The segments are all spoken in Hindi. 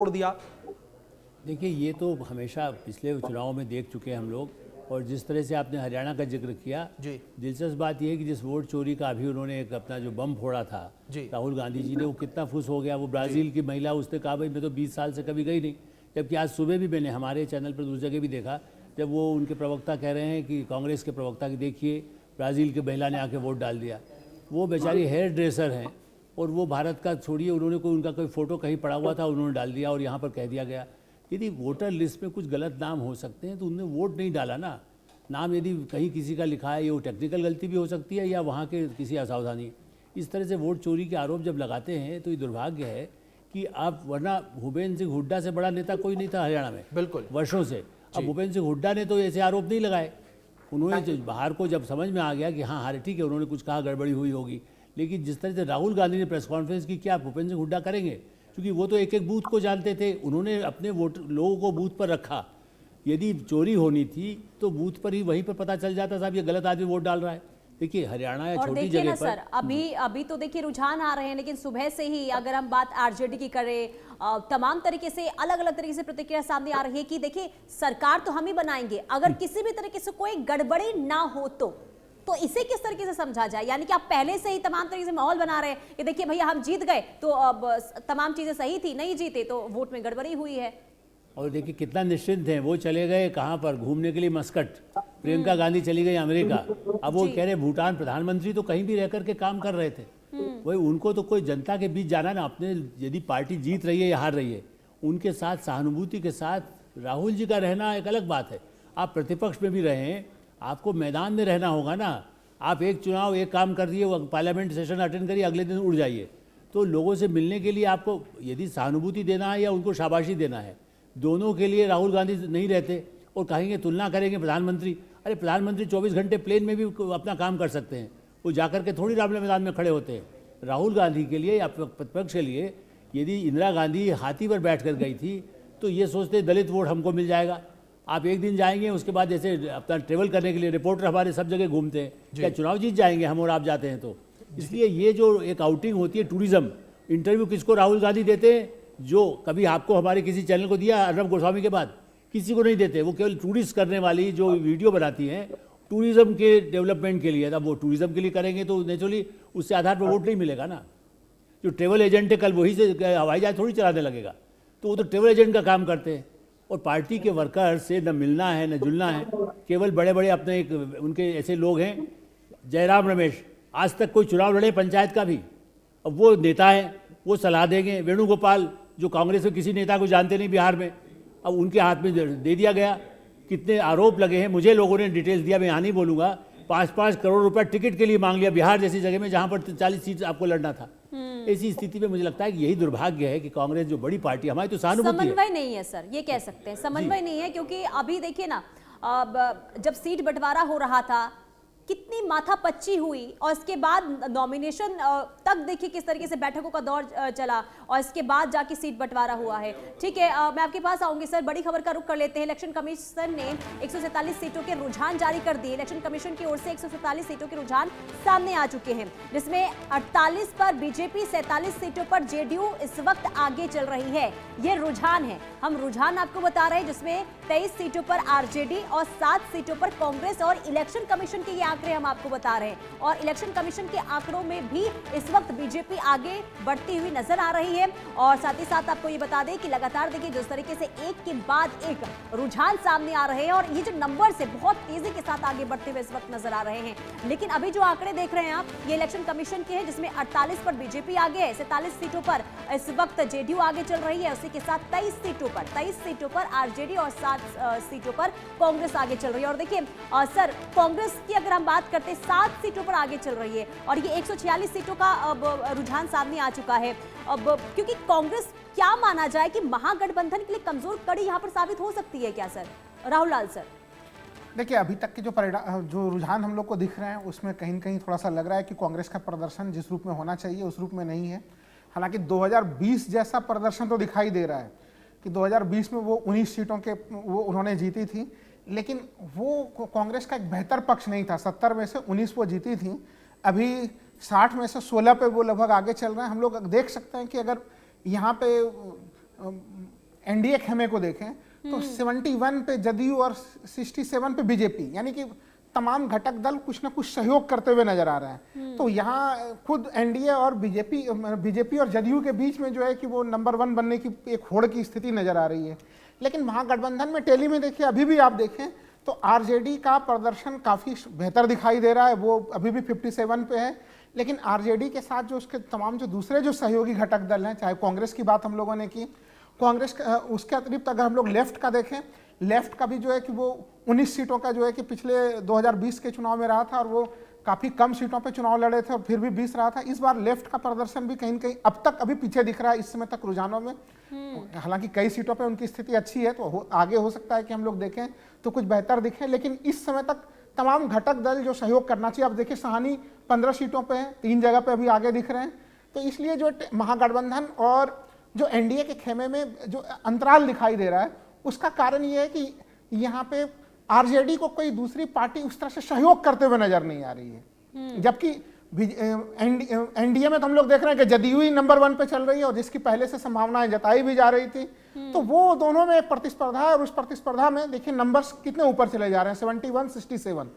छोड़ दिया। देखिए, ये तो हमेशा पिछले चुनाव में देख चुके हैं हम लोग। और जिस तरह से आपने हरियाणा का जिक्र किया, जी दिलचस्प बात यह है कि जिस वोट चोरी का अभी उन्होंने एक अपना जो बम फोड़ा था जी राहुल गांधी जी ने, वो कितना खुश हो गया। वो ब्राज़ील की महिला, उसने कहा भाई मैं तो 20 साल से कभी गई नहीं। जबकि आज सुबह भी मैंने हमारे चैनल पर दूसरी जगह भी देखा, जब वो उनके प्रवक्ता कह रहे हैं कि कांग्रेस के प्रवक्ता की देखिए ब्राज़ील की महिला ने आके वोट डाल दिया। वो बेचारी हेयर ड्रेसर हैं और वो भारत का छोड़िए, उन्होंने कोई उनका कोई फ़ोटो कहीं पड़ा हुआ था, उन्होंने डाल दिया और यहाँ पर कह दिया गया। यदि वोटर लिस्ट में कुछ गलत नाम हो सकते हैं तो उनने वोट नहीं डाला ना। नाम यदि कहीं किसी का लिखा है, ये वो टेक्निकल गलती भी हो सकती है या वहाँ के किसी असावधानी। इस तरह से वोट चोरी के आरोप जब लगाते हैं तो ये दुर्भाग्य है कि आप, वरना भूपेंद्र सिंह हुड्डा से बड़ा नेता कोई नहीं था हरियाणा में बिल्कुल वर्षों से। अब भूपेंद्र सिंह हुड्डा ने तो ऐसे आरोप नहीं लगाए। उन्होंने बाहर को जब समझ में आ गया कि हाँ ठीक है, उन्होंने कुछ कहा, गड़बड़ी हुई होगी। लेकिन जिस तरह से राहुल गांधी ने प्रेस कॉन्फ्रेंस की, क्या भूपेंद्र सिंह हुड्डा करेंगे? क्योंकि वो तो एक एक बूथ को जानते थे, उन्होंने अपने वोट लोगों को बूथ पर रखा। यदि चोरी होनी थी तो बूथ पर ही, वहीं पर पता चल जाता साहब ये गलत आदमी वोट डाल रहा है। देखिए हरियाणा या छोटी जगह पर सर, अभी तो देखिए रुझान आ रहे हैं, लेकिन सुबह से ही अगर हम बात आरजेडी की करें, तमाम तरीके से अलग अलग तरीके से प्रतिक्रिया सामने आ रही है कि देखिए सरकार तो हम ही बनाएंगे, अगर किसी भी तरीके से कोई गड़बड़ी ना हो तो इसे किस तरीके से समझा जाए? यानी कि आप पहले से ही तमाम तरीके से माहौल बना रहे हैं कि देखिए भैया हम जीत गए तो अब तमाम चीजें सही थी, नहीं जीते तो वोट में गड़बड़ी हुई है। और देखिए कितना निश्चिंत हैं वो, चले गए कहाँ पर घूमने के लिए, मस्कट। प्रियंका गांधी चली गई अमेरिका। अब वो कह रहे भूटान प्रधानमंत्री तो कहीं भी रह करके काम कर रहे थे। वही उनको तो कोई जनता के बीच जाना ना, अपने यदि पार्टी जीत रही है या हार रही है उनके साथ सहानुभूति के साथ राहुल जी का रहना एक अलग बात है। आप प्रतिपक्ष में भी रहें, आपको मैदान में रहना होगा ना। आप एक चुनाव एक काम कर दिए, पार्लियामेंट सेशन अटेंड करिए, अगले दिन उड़ जाइए। तो लोगों से मिलने के लिए आपको यदि सहानुभूति देना है या उनको शाबाशी देना है, दोनों के लिए राहुल गांधी नहीं रहते। और कहेंगे तुलना करेंगे प्रधानमंत्री, अरे प्रधानमंत्री 24 घंटे प्लेन में भी अपना काम कर सकते हैं, वो जाकर के थोड़ी रामलीला मैदान में खड़े होते हैं। राहुल गांधी के लिए या प्रतिपक्ष के लिए यदि इंदिरा गांधी हाथी पर बैठ कर गई थी तो ये सोचते दलित वोट हमको मिल जाएगा। आप एक दिन जाएंगे, उसके बाद जैसे अपना ट्रेवल करने के लिए रिपोर्टर हमारे सब जगह घूमते हैं, क्या चुनाव जीत जाएंगे हम और आप जाते हैं तो? इसलिए ये जो एक आउटिंग होती है, टूरिज्म, इंटरव्यू किसको राहुल गांधी देते हैं? जो कभी आपको हमारे किसी चैनल को दिया अर्नब गोस्वामी के बाद, किसी को नहीं देते। वो केवल टूरिस्ट करने वाली जो वीडियो बनाती हैं टूरिज्म के डेवलपमेंट के लिए, तब वो टूरिज्म के लिए करेंगे तो नेचुरली उससे आधार पर वोट नहीं मिलेगा ना। जो ट्रेवल एजेंट है कल वही से हवाई जहाज थोड़ी चलाने लगेगा, तो वो तो ट्रेवल एजेंट का काम करते हैं। और पार्टी के वर्कर से न मिलना है न जुलना है, केवल बड़े बड़े अपने एक उनके ऐसे लोग हैं, जयराम रमेश, आज तक कोई चुनाव लड़े पंचायत का भी, अब वो नेता है, वो सलाह देंगे। वेणुगोपाल जो कांग्रेस के किसी नेता को जानते नहीं बिहार में, अब उनके हाथ में दे दिया गया। कितने आरोप लगे हैं, मुझे लोगों ने डिटेल्स दिया, मैं यहाँ नहीं बोलूँगा। 5-5 करोड़ रुपए टिकट के लिए मांग लिया बिहार जैसी जगह में जहाँ पर 40 सीट आपको लड़ना था। ऐसी स्थिति में मुझे लगता है कि यही दुर्भाग्य है कि कांग्रेस जो बड़ी पार्टी, हमारी तो सहानुभूति है, समन्वय नहीं है सर, ये कह सकते हैं समन्वय नहीं है। क्योंकि अभी देखिए ना, अब जब सीट बंटवारा हो रहा था कितनी माथापच्ची हुई, और इसके बाद नॉमिनेशन तक देखिए किस तरीके से बैठकों का दौर चला, और इसके बाद जाके सीट बंटवारा हुआ है। ठीक है, मैं आपके पास आऊंगी सर। बड़ी खबर का रुख कर लेते हैं। इलेक्शन कमीशन ने 147 सीटों के रुझान जारी कर दिए। इलेक्शन कमीशन की ओर से 147 सीटों के रुझान सामने आ चुके हैं, जिसमें 48 पर बीजेपी, 47 सीटों पर जेडीयू इस वक्त आगे चल रही है। ये रुझान है, हम रुझान आपको बता रहे हैं, जिसमें 23 सीटों पर आरजेडी और 7 सीटों पर कांग्रेस। और इलेक्शन कमीशन के ये आंकड़े हम आपको बता रहे हैं, और इलेक्शन कमीशन के आंकड़ों में भी इस वक्त बीजेपी आगे बढ़ती हुई नजर आ रही है। और साथ ही साथ आपको ये बता दें कि लगातार देखिए जिस तरीके से एक के बाद एक रुझान सामने आ रहे हैं, और ये जो नंबर से बहुत तेजी के साथ आगे बढ़ते हुए इस वक्त नजर आ रहे हैं। लेकिन अभी जो आंकड़े देख रहे हैं आप, ये इलेक्शन कमीशन के हैं, जिसमें 48 पर बीजेपी आगे है, 47 सीटों पर इस वक्त जेडीयू आगे चल रही है, उसी के साथ 23 सीटों पर आरजेडी और 7 सीटों पर कांग्रेस आगे चल रही है। और देखिए सर, कांग्रेस की अगर हम बात करते, 7 सीटों पर आगे चल रही है, और ये 146 सीटों का अब रुझान सामने आ चुका है। अब क्योंकि कांग्रेस, क्या माना जाए कि महागठबंधन के लिए कमजोर कड़ी यहां पर साबित हो सकती है क्या सर? राहुल लाल सर, देखिए अभी तक के जो परिणाम, जो रुझान हम लोग को दिख रहे हैं, उसमें कहीं न कहीं थोड़ा सा लग रहा है कि कांग्रेस का प्रदर्शन जिस रूप में होना चाहिए उस रूप में नहीं है। हालांकि 2020 जैसा प्रदर्शन तो दिखाई दे रहा है कि 2020 में वो 19 सीटों के वो उन्होंने जीती थी, लेकिन वो कांग्रेस का एक बेहतर पक्ष नहीं था। 70 में से 19 वो जीती थी, अभी 60 में से 16 पे वो लगभग आगे चल रहे हैं। हम लोग देख सकते हैं कि अगर यहाँ पे एनडीए खेमे को देखें तो 71 पे जदयू और 67 पे बीजेपी, यानी कि तमाम घटक दल कुछ ना कुछ सहयोग करते हुए नजर आ रहे हैं। तो यहाँ खुद एनडीए और बीजेपी और जदयू के बीच में जो है कि वो नंबर 1 बनने की एक होड़ की स्थिति नजर आ रही है। लेकिन महागठबंधन में टेली में देखिए, अभी भी आप देखें तो आरजेडी का प्रदर्शन काफी बेहतर दिखाई दे रहा है, वो अभी भी 57 पे है। लेकिन आरजेडी के साथ जो उसके तमाम जो दूसरे जो सहयोगी घटक दल हैं, चाहे कांग्रेस की बात हम लोगों ने की, कांग्रेस उसके अतिरिक्त अगर हम लोग लेफ्ट का देखें, लेफ्ट का भी जो है कि वो 19 सीटों का जो है कि पिछले 2020 के चुनाव में रहा था और वो काफी कम सीटों पे चुनाव लड़े थे और फिर भी 20 रहा था। इस बार लेफ्ट का प्रदर्शन भी कहीं न कहीं अब तक अभी पीछे दिख रहा है इस समय तक रुझानों में। हालांकि कई सीटों पे उनकी स्थिति अच्छी है, तो आगे हो सकता है कि हम लोग देखें तो कुछ बेहतर दिखे, लेकिन इस समय तक तमाम घटक दल जो सहयोग करना चाहिए, आप देखिए सहानी 15 सीटों पे है, 3 जगह पे अभी आगे दिख रहे हैं। तो इसलिए जो महागठबंधन और जो एनडीए के खेमे में जो अंतराल दिखाई दे रहा है, उसका कारण ये है कि यहाँ पे आरजेडी को कोई दूसरी पार्टी उस तरह से सहयोग करते हुए नजर नहीं आ रही है। जबकि एनडीए में तो हम लोग देख रहे हैं कि जदयू ही नंबर 1 पे चल रही है और जिसकी पहले से संभावनाएं जताई भी जा रही थी। तो वो दोनों में एक प्रतिस्पर्धा है और उस प्रतिस्पर्धा में देखिए नंबर्स कितने ऊपर चले जा रहे हैं, 71, 67।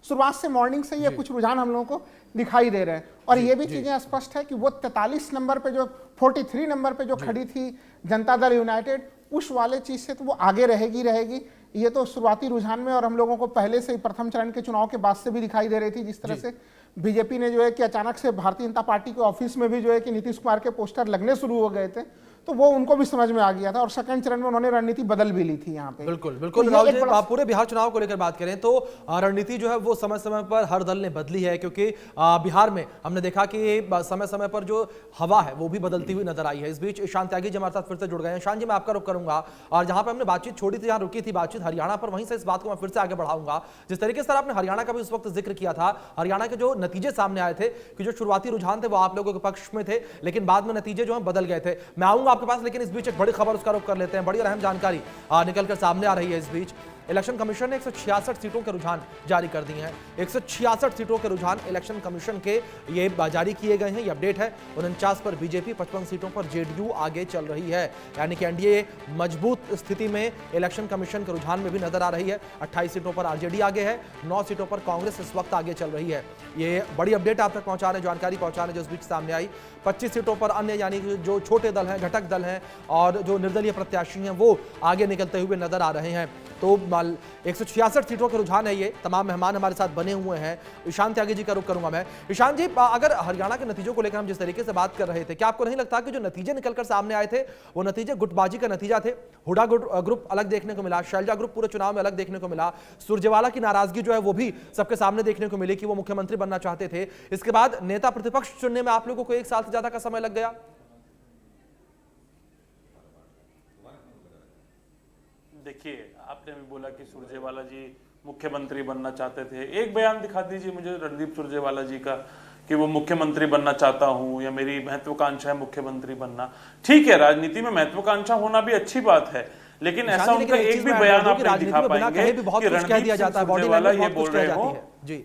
शुरुआत से मॉर्निंग से ये कुछ रुझान हम लोगों को दिखाई दे रहे हैं। और ये भी चीजें स्पष्ट है कि वो 43 नंबर पे जो 43 नंबर पे जो खड़ी थी जनता दल यूनाइटेड, उस वाले चीज से तो वो आगे रहेगी। ये तो शुरुआती रुझान में और हम लोगों को पहले से ही प्रथम चरण के चुनाव के बाद से भी दिखाई दे रही थी। जिस तरह से बीजेपी ने जो है कि अचानक से भारतीय जनता पार्टी के ऑफिस में भी जो है कि नीतीश कुमार के पोस्टर लगने शुरू हो गए थे, तो वो उनको भी समझ में आ गया था और सेकंड चरण में उन्होंने रणनीति बदल भी ली थी यहाँ पे। बिल्कुल बिल्कुल। राहुल जी, आप पूरे बिहार चुनाव को लेकर बात करें तो रणनीति जो है वो समय समय पर हर दल ने बदली है, क्योंकि बिहार में हमने देखा कि समय समय पर जो हवा है वो भी बदलती हुई नजर आई है। इस बीच ईशान त्यागी जी हमारे साथ फिर से जुड़ गए हैं। ईशान जी, मैं आपका रुख करूंगा और जहां पर हमने बातचीत छोड़ी थी, जहां रुकी थी बातचीत हरियाणा पर, वहीं से इस बात को मैं फिर से आगे बढ़ाऊंगा। जिस तरीके से आपने हरियाणा का भी उस वक्त जिक्र किया था, हरियाणा के जो नतीजे सामने आए थे कि जो शुरुआती रुझान थे वो आप लोगों के पक्ष में थे, लेकिन बाद में नतीजे जो है बदल गए थे। मैं आऊंगा आपके पास, लेकिन इस बीच बड़ी खबर उसका रुख कर लेते हैं। बड़ी अहम जानकारी निकलकर सामने आ रही है। इस बीच इलेक्शन कमीशन ने 166 सीटों के रुझान जारी कर दिए हैं। 166 सीटों के रुझान इलेक्शन कमीशन के ये जारी किए गए हैं। ये अपडेट है। 49 पर बीजेपी, 55 सीटों पर जेडीयू आगे चल रही है, यानी कि एनडीए मजबूत स्थिति में इलेक्शन कमीशन के रुझान में भी नजर आ रही है। 28 सीटों पर आरजेडी आगे है, 9 सीटों पर कांग्रेस इस वक्त आगे चल रही है। ये बड़ी अपडेट आप तक पहुंचा रहे, जानकारी पहुंचा रहे जो इस बीच सामने आई। 25 सीटों पर अन्य यानी जो छोटे दल हैं, घटक दल हैं और जो निर्दलीय प्रत्याशी हैं वो आगे निकलते हुए नजर आ रहे हैं। तो 166 सीटों के रुझान है ये। तमाम मेहमान हमारे साथ बने हुए हैं। ईशान त्यागी जी का रुख करूंगा मैं। ईशान जी, अगर हरियाणा के नतीजों को लेकर हम जिस तरीके से बात कर रहे थे, क्या आपको नहीं लगता कि जो नतीजे निकलकर सामने आए थे वो नतीजे गुटबाजी का नतीजा थे? हुडा ग्रुप अलग देखने को मिला, शैलजा ग्रुप पूरे चुनाव में अलग देखने को मिला, सुरजेवाला की नाराजगी जो है वो भी सबके सामने देखने को मिली कि वो मुख्यमंत्री बनना चाहते थे। इसके बाद नेता प्रतिपक्ष चुनने में आप लोगों को 1 साल से ज्यादा का समय लग गया। देखिए, आपने भी बोला कि सुरजेवाला जी मुख्यमंत्री बनना चाहते थे। एक बयान दिखा दीजिए मुझे रणदीप सुरजेवाला जी का कि वो मुख्यमंत्री बनना चाहता हूं या मेरी महत्वाकांक्षा है मुख्यमंत्री बनना। ठीक है, राजनीति में महत्वाकांक्षा होना भी अच्छी बात है, लेकिन ऐसा उनका एक भी बयान आप नहीं दिखा पाएंगे कि रणदीप सुरजेवाला ये बोल रहे हो जी।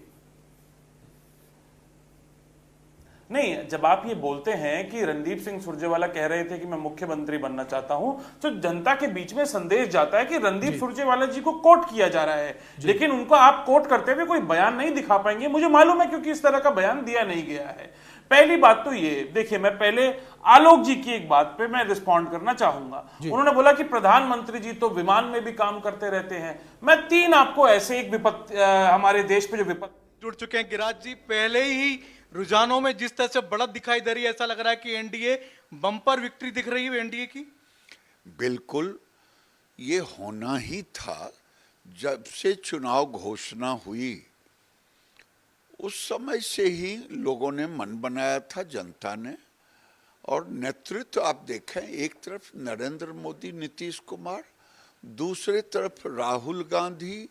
नहीं, जब आप ये बोलते हैं कि रणदीप सिंह सुरजेवाला कह रहे थे कि मैं मुख्यमंत्री बनना चाहता हूं, तो जनता के बीच में संदेश जाता है कि रणदीप सुरजेवाला जी को कोट किया जा रहा है, लेकिन उनको आप कोट करते हुए कोई बयान नहीं दिखा पाएंगे। मुझे मालूम है, क्योंकि इस तरह का बयान दिया नहीं गया है। पहली बात तो ये देखिए, मैं पहले आलोक जी की एक बात पे मैं रिस्पॉन्ड करना चाहूंगा। उन्होंने बोला कि प्रधानमंत्री जी तो विमान में भी काम करते रहते हैं। मैं 3 आपको ऐसे एक विपत्ति हमारे देश पे जो विपत्ति जुड़ चुके हैं। गिराज जी, पहले ही रुझानों में जिस तरह से बढ़त दिखाई दे रही है, ऐसा लग रहा है कि एनडीए बम्पर विक्ट्री दिख रही है एनडीए की। बिल्कुल, ये होना ही था। जब से चुनाव घोषणा हुई उस समय से ही लोगों ने मन बनाया था, जनता ने। और नेतृत्व आप देखें, एक तरफ नरेंद्र मोदी, नीतीश कुमार, दूसरे तरफ राहुल गांधी